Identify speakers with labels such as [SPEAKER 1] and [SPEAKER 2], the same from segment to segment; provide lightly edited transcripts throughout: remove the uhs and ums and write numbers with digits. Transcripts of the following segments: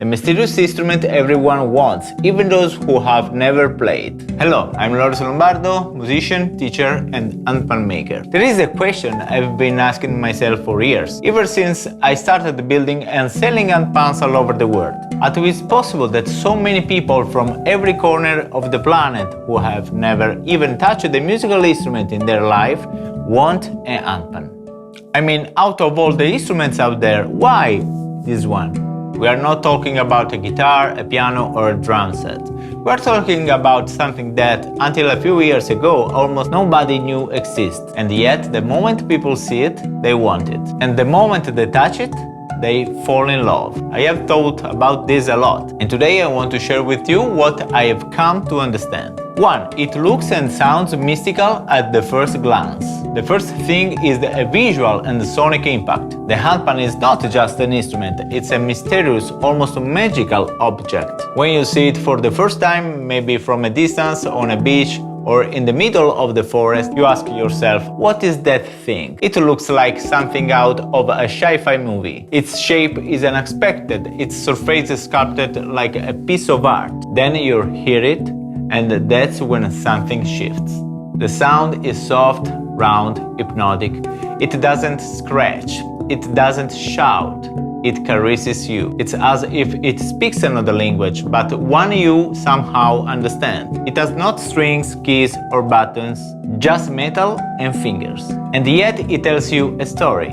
[SPEAKER 1] the mysterious instrument everyone wants, even those who have never played. Hello, I'm Lombardo, musician, teacher, and handpan maker. There is a question I've been asking myself for years, ever since I started building and selling handpans all over the world. How it is possible that so many people from every corner of the planet who have never even touched a musical instrument in their life want a handpan? I mean, out of all the instruments out there, why this one? We are not talking about a guitar, a piano, or a drum set. We are talking about something that, until a few years ago, almost nobody knew exists. And yet, the moment people see it, they want it. And the moment they touch it, they fall in love. I have thought about this a lot, and today I want to share with you what I have come to understand. 1. It looks and sounds mystical at the first glance. The first thing is the visual and the sonic impact. The handpan is not just an instrument, it's a mysterious, almost magical object. When you see it for the first time, maybe from a distance, on a beach, or in the middle of the forest, you ask yourself, what is that thing? It looks like something out of a sci-fi movie. Its shape is unexpected, its surface is sculpted like a piece of art. Then you hear it, and that's when something shifts. The sound is soft, round, hypnotic. It doesn't scratch, it doesn't shout. It caresses you. It's as if it speaks another language, but one you somehow understand. It has not strings, keys or buttons, just metal and fingers. And yet it tells you a story.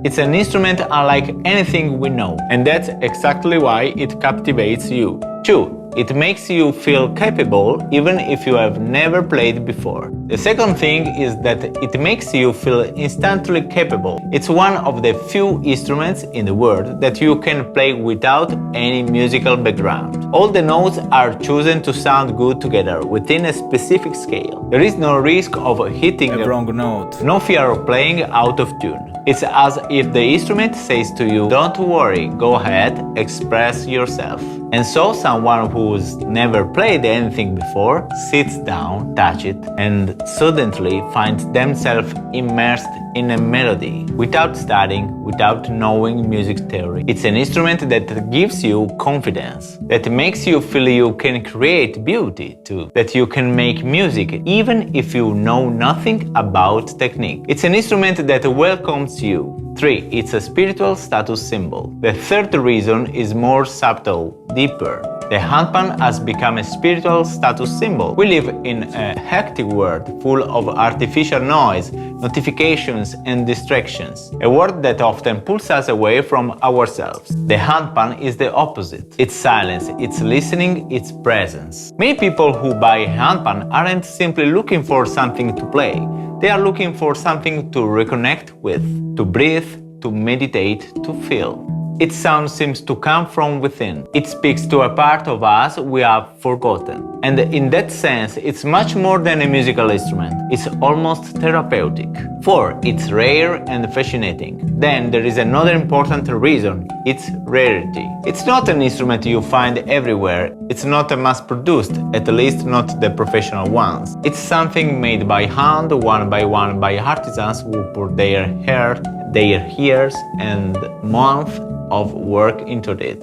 [SPEAKER 1] It's an instrument unlike anything we know, and that's exactly why it captivates you. 2. It makes you feel capable even if you have never played before. The second thing is that it makes you feel instantly capable. It's one of the few instruments in the world that you can play without any musical background. All the notes are chosen to sound good together within a specific scale. There is no risk of hitting
[SPEAKER 2] a wrong note,
[SPEAKER 1] no fear of playing out of tune. It's as if the instrument says to you, don't worry, go ahead, express yourself. And so someone who's never played anything before sits down, touch it, and suddenly finds themselves immersed in a melody, without studying, without knowing music theory. It's an instrument that gives you confidence, that makes you feel you can create beauty too, that you can make music even if you know nothing about technique. It's an instrument that welcomes you. 3. It's a spiritual status symbol. The third reason is more subtle, deeper. The handpan has become a spiritual status symbol. We live in a hectic world full of artificial noise, notifications and distractions. A world that often pulls us away from ourselves. The handpan is the opposite. It's silence, it's listening, it's presence. Many people who buy a handpan aren't simply looking for something to play. They are looking for something to reconnect with, to breathe, to meditate, to feel. Its sound seems to come from within. It speaks to a part of us we have forgotten. And in that sense, it's much more than a musical instrument. It's almost therapeutic. 4. It's rare and fascinating. Then there is another important reason. It's rarity. It's not an instrument you find everywhere. It's not mass-produced, at least not the professional ones. It's something made by hand, one by artisans who put their heart, their years and months of work into it.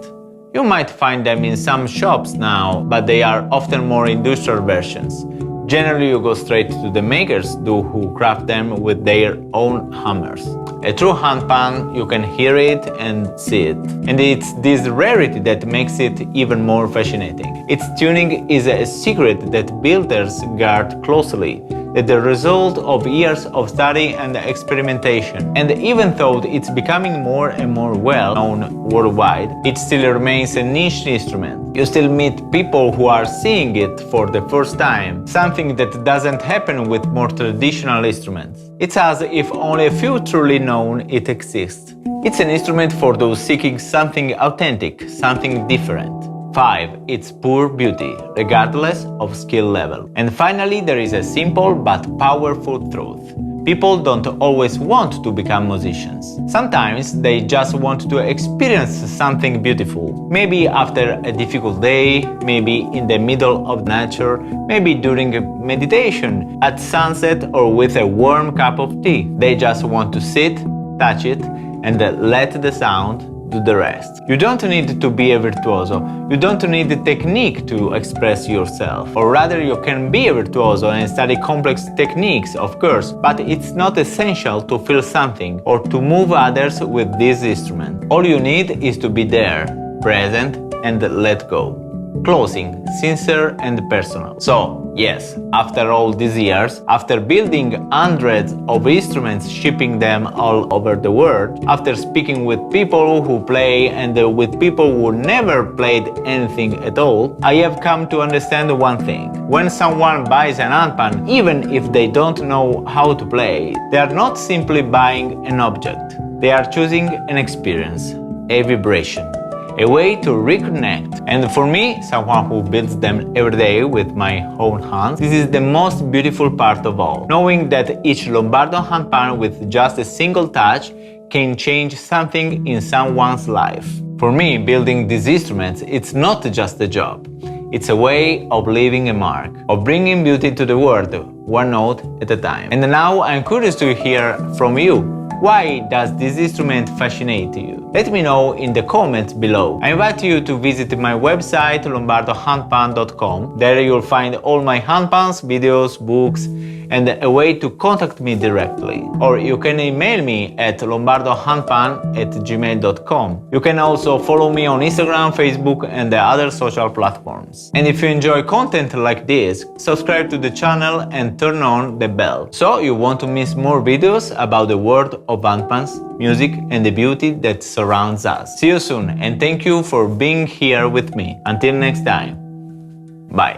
[SPEAKER 1] You might find them in some shops now, but they are often more industrial versions. Generally, you go straight to the makers who craft them with their own hammers. A true handpan, you can hear it and see it. And it's this rarity that makes it even more fascinating. Its tuning is a secret that builders guard closely, the result of years of study and experimentation. And even though it's becoming more and more well-known worldwide, it still remains a niche instrument. You still meet people who are seeing it for the first time, something that doesn't happen with more traditional instruments. It's as if only a few truly know it exists. It's an instrument for those seeking something authentic, something different. 5. It's pure beauty, regardless of skill level. And finally, there is a simple but powerful truth. People don't always want to become musicians. Sometimes they just want to experience something beautiful. Maybe after a difficult day, maybe in the middle of nature, maybe during a meditation, at sunset or with a warm cup of tea. They just want to sit, touch it, and let the sound do the rest. You don't need to be a virtuoso, you don't need the technique to express yourself. Or rather, you can be a virtuoso and study complex techniques, of course, but it's not essential to feel something or to move others with this instrument. All you need is to be there, present, and let go. Closing, sincere and personal. So, yes, after all these years, after building hundreds of instruments, shipping them all over the world, after speaking with people who play and with people who never played anything at all, I have come to understand one thing. When someone buys an handpan, even if they don't know how to play, they are not simply buying an object. They are choosing an experience, a vibration, a way to reconnect. And for me, someone who builds them every day with my own hands, this is the most beautiful part of all. Knowing that each Lombardo handpan with just a single touch can change something in someone's life. For me, building these instruments, it's not just a job. It's a way of leaving a mark, of bringing beauty to the world, one note at a time. And now I'm curious to hear from you. Why does this instrument fascinate you? Let me know in the comments below. I invite you to visit my website lombardohandpan.com. There you'll find all my handpans, videos, books, and a way to contact me directly. Or you can email me at lombardohandpan@gmail.com. You can also follow me on Instagram, Facebook, and the other social platforms. And if you enjoy content like this, subscribe to the channel and turn on the bell, so you won't miss more videos about the world of handpans, music, and the beauty that surrounds us. See you soon, and thank you for being here with me. Until next time, bye.